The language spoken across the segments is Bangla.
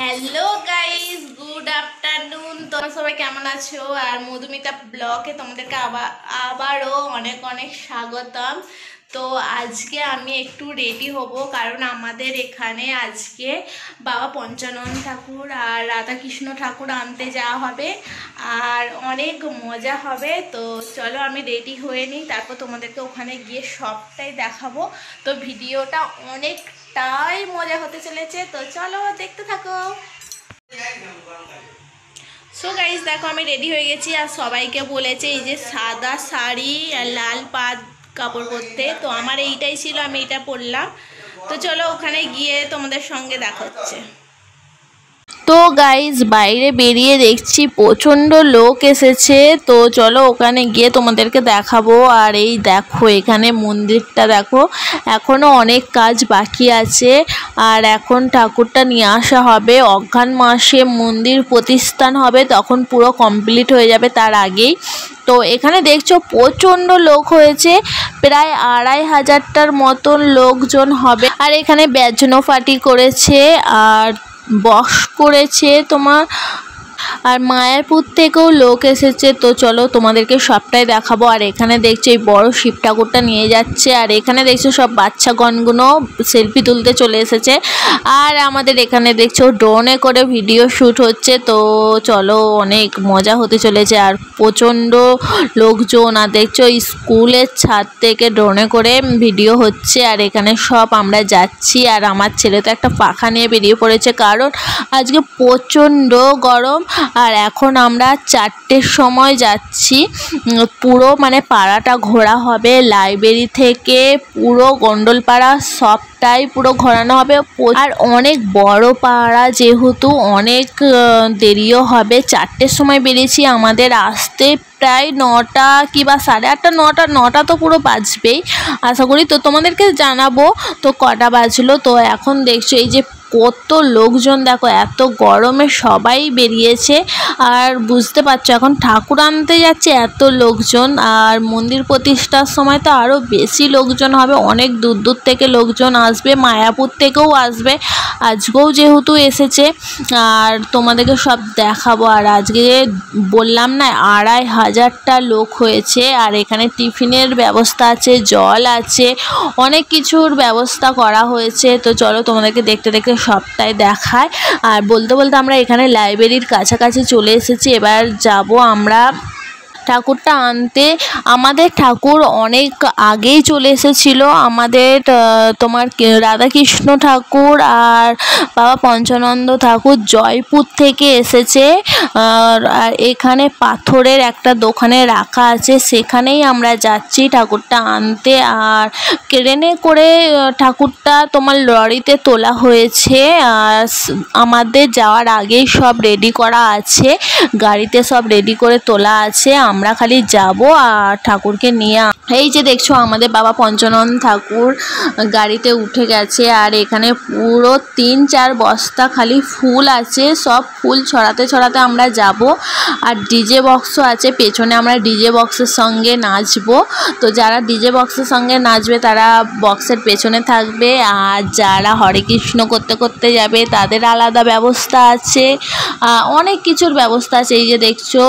Hello guys, good afternoon. তোমরা সবাই কেমন আছো? আর মধুমিতা ব্লগে তোমাদেরকে আবারও অনেক অনেক স্বাগতম। তো আজকে আমি একটু রেডি হব, কারণ আমাদের এখানে আজকে বাবা পঞ্চানন ঠাকুর আর রাধাকৃষ্ণ ঠাকুর আনতে যাওয়া হবে, আর অনেক মজা হবে। তো চলো আমি রেডি হয়ে নিই, তারপর তোমাদেরকে ওখানে গিয়ে সবটাই দেখাবো। তো ভিডিওটা অনেকটাই মজা হতে চলেছে, তো চলো দেখতে থাকো। সো গাইস, দেখো আমি রেডি হয়ে গেছি, আর সবাইকে বলেছে এই যে সাদা শাড়ি আর লাল পাড় কাপড় পরতে। তো আমার এইটাই ছিল, আমি এটা পরলাম। তো চলো ওখানে গিয়ে তোমাদের সঙ্গে দেখা হচ্ছে। তো গাইস, বাইরে বেরিয়ে দেখছি প্রচণ্ড লোক এসেছে। তো চলো ওখানে গিয়ে তোমাদেরকে দেখাবো। আর এই দেখো এখানে মন্দিরটা দেখো, এখনও অনেক কাজ বাকি আছে। আর এখন ঠাকুরটা নিয়ে আসা হবে, অঘ্রান মাসে মন্দির প্রতিষ্ঠান হবে, তখন পুরো কমপ্লিট হয়ে যাবে তার আগেই। তো এখানে দেখছো প্রচণ্ড লোক হয়েছে, প্রায় 2500টার মতন লোকজন হবে। আর এখানে ব্যাজনো পার্টি করেছে, আর বক্স করেছে তোমার, আর মায়াপুর থেকেও লোক এসেছে। তো চলো তোমাদেরকে সবটাই দেখাবো। আর এখানে দেখছো এই বড় শিব ঠাকুরটা নিয়ে যাচ্ছে, আর এখানে দেখছো সব বাচ্চাগণগুলো সেলফি তুলতে চলে এসেছে। আর আমাদের এখানে দেখছো ড্রোনে করে ভিডিও শ্যুট হচ্ছে। তো চলো অনেক মজা হতে চলেছে, আর প্রচণ্ড লোকজন। আর দেখছো স্কুলের ছাদ থেকে ড্রোনে করে ভিডিও হচ্ছে, আর এখানে সব আমরা যাচ্ছি। আর আমার ছেলে তো একটা পাখা নিয়ে বেরিয়ে পড়েছে, কারণ আজকে প্রচণ্ড গরম। আর এখন আমরা 4টের সময় যাচ্ছি, পুরো মানে পাড়াটা ঘোরা হবে, লাইব্রেরি থেকে পুরো গন্ডলপাড়া সবটাই পুরো ঘোরানো হবে। আর অনেক বড় পাড়া, যেহেতু অনেক দেরিও হবে। 4টের সময় বেরিয়েছি, আমাদের আসতে প্রায় 9টা কিংবা 8:30 9টা তো পুরো বাজবেই আশা করি। তো তোমাদেরকে জানাবো তো কটা বাজলো। তো এখন দেখছো এই যে কত লোকজন, দেখো এত গরমে সবাই বেরিয়েছে। আর বুঝতে পারছো এখন ঠাকুর আনতে যাচ্ছে, এত লোকজন। আর মন্দির প্রতিষ্ঠার সময় তো আরও বেশি লোকজন হবে, অনেক দূর দূর থেকে লোকজন আসবে, মায়াপুর থেকেও আসবে, আজকেও যেহেতু এসেছে। আর তোমাদেরকে সব দেখাবো। আর আজকে বললাম না 2500টা লোক হয়েছে। আর এখানে টিফিনের ব্যবস্থা আছে, জল আছে, অনেক কিছুর ব্যবস্থা করা হয়েছে। তো চলো তোমাদেরকে দেখতে দেখতে সবটাই দেখায়। আর বলতে বলতে আমরা এখানে লাইব্রেরির কাছাকাছি চলে এসেছি, এবার যাব আমরা ঠাকুরটা আনতে। আমাদের ঠাকুর অনেক আগেই চলে এসেছিল, আমাদের তোমার রাধাকৃষ্ণ ঠাকুর আর বাবা পঞ্চানন্দ ঠাকুর জয়পুর থেকে এসেছে। আর এখানে পাথরের একটা দোকানে রাখা আছে, সেখানেই আমরা যাচ্ছি ঠাকুরটা আনতে। আর ট্রেনে করে ঠাকুরটা তোমার লরিতে তোলা হয়েছে, আর আমাদের যাওয়ার আগেই সব রেডি করা আছে, গাড়িতে সব রেডি করে তোলা আছে, আমরা খালি যাব আর ঠাকুরকে নিয়ে। এই যে দেখছো আমাদের বাবা পঞ্চানন ঠাকুর গাড়িতে উঠে গেছে। আর এখানে পুরো 3-4 বস্তা খালি ফুল আছে, সব ফুল ছড়াতে ছড়াতে আমরা যাব। আর ডিজে বক্সও আছে পেছনে, আমরা ডিজে বক্সের সঙ্গে নাচবো। তো যারা ডিজে বক্সের সঙ্গে নাচবে তারা বক্সের পেছনে থাকবে, আর যারা হরে কৃষ্ণ করতে করতে যাবে তাদের আলাদা ব্যবস্থা আছে, অনেক কিছুর ব্যবস্থা আছে। এই যে দেখছো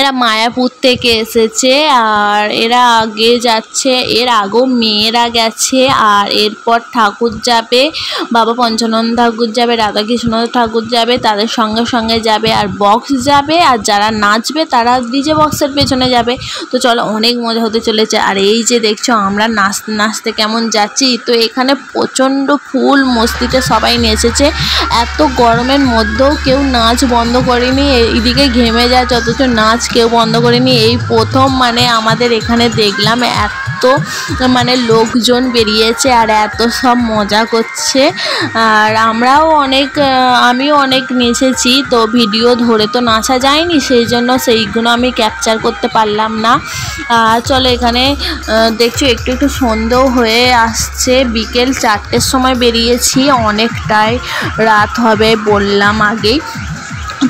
এরা মায়াপুর থেকে এসেছে, আর এরা আগে যাচ্ছে, এর আগেও মেয়েরা গেছে। আর এরপর ঠাকুর যাবে, বাবা পঞ্চানন ঠাকুর যাবে, রাধাকৃষ্ণ ঠাকুর যাবে, তাদের সঙ্গে সঙ্গে যাবে, আর বক্স যাবে। আর যারা নাচবে তারা ডিজে বক্সের পেছনে যাবে। তো চলো অনেক মজা হতে চলেছে। আর এই যে দেখছো আমরা নাচতে নাচতে কেমন যাচ্ছি। তো এখানে প্রচণ্ড ফুল মস্তিতে সবাই নেচেছে, এত গরমের মধ্যেও কেউ নাচ বন্ধ করেনি। এইদিকে ঘেমে যাচ্ছে, অথচ নাচ কেউ বন্ধ করেনি। এই প্রথম মানে আমাদের এখানে দেখলাম এত মানে লোকজন বেরিয়েছে, আর এত সব মজা করছে। আর আমিও অনেক নেচেছি। তো ভিডিও ধরে তো নাচা যায়নি, সেই জন্য সেইগুলো আমি ক্যাপচার করতে পারলাম না। চলো এখানে দেখছো একটু একটু সন্ধ্যেও হয়ে আসছে, বিকেল 4টের সময় বেরিয়েছি, অনেকটাই রাত হবে বললাম আগেই।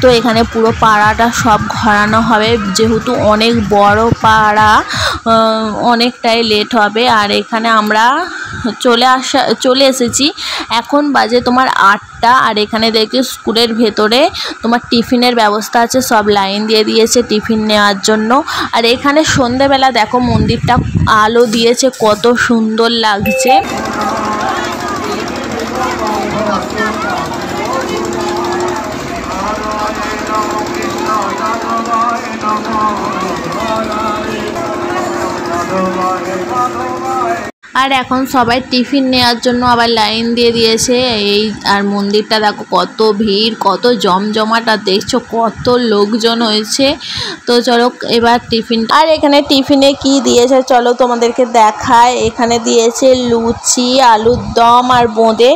তো এখানে পুরো পাড়াটা সব ঘোরানো হবে, যেহেতু অনেক বড় পাড়া, অনেকটাই লেট হবে। আর এখানে আমরা চলে এসেছি, এখন বাজে তোমার 8টা। আর এখানে দেখি স্কুলের ভেতরে তোমার টিফিনের ব্যবস্থা আছে, সব লাইন দিয়ে দিয়েছে টিফিন নেওয়ার জন্য। আর এখানে সন্ধেবেলা দেখো মন্দিরটা আলো দিয়েছে, কত সুন্দর লাগছে। আর এখন সবাই টিফিন নেওয়ার জন্য আবার লাইন দিয়ে দিয়েছে। এই আর মন্দিরটা দেখো কত ভিড়, কত জমজমাট, আর দেখছো কত লোকজন হয়েছে। তো চলো এবার টিফিন, আর এখানে টিফিনে কি দিয়েছে চলো তোমাদেরকে দেখায়। এখানে দিয়েছে লুচি, আলুর দম আর বোঁদে।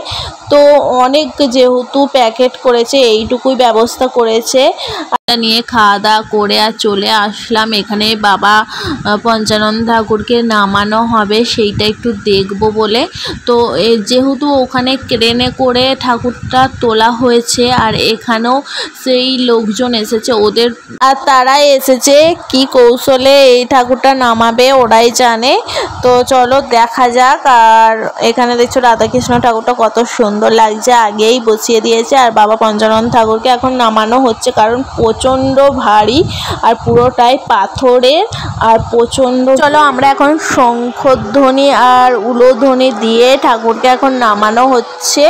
তো অনেক যেহেতু প্যাকেট করেছে, এইটুকুই ব্যবস্থা করেছে। নিয়ে খাওয়া দাওয়া করে আর চলে আসলাম। এখানে বাবা পঞ্চানন ঠাকুরকে নামানো হবে, সেইটা একটু দেখবো বলে। তো যেহেতু ওখানে ক্রেনে করে ঠাকুরটা তোলা হয়েছে, আর এখানেও সেই লোকজন এসেছে ওদের, আর তারাই এসেছে কি কৌশলে এই ঠাকুরটা নামাবে ওরাই জানে। তো চলো দেখা যাক। আর এখানে দেখছো রাধাকৃষ্ণ ঠাকুরটা কত সুন্দর লাগছে, আগেই বসিয়ে দিয়েছে। আর বাবা পঞ্চানন ঠাকুরকে এখন নামানো হচ্ছে, কারণ প্রচণ্ড ভারী আর পুরোটাই পাথরের আর প্রচণ্ড। চলো আমরা এখন শঙ্খধ্বনি আর উলুধ্বনি দিয়ে ঠাকুরকে এখন নামানো হচ্ছে।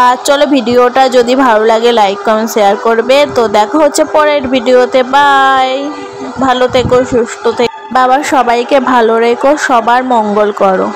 আর চলো ভিডিওটা যদি ভালো লাগে লাইক কমেন্ট শেয়ার করবে। তো দেখা হচ্ছে পরের ভিডিওতে, বাই। ভালো থেকো, সুস্থ থেকো, বাবা সবাইকে ভালো রেখো, সবার মঙ্গল করো।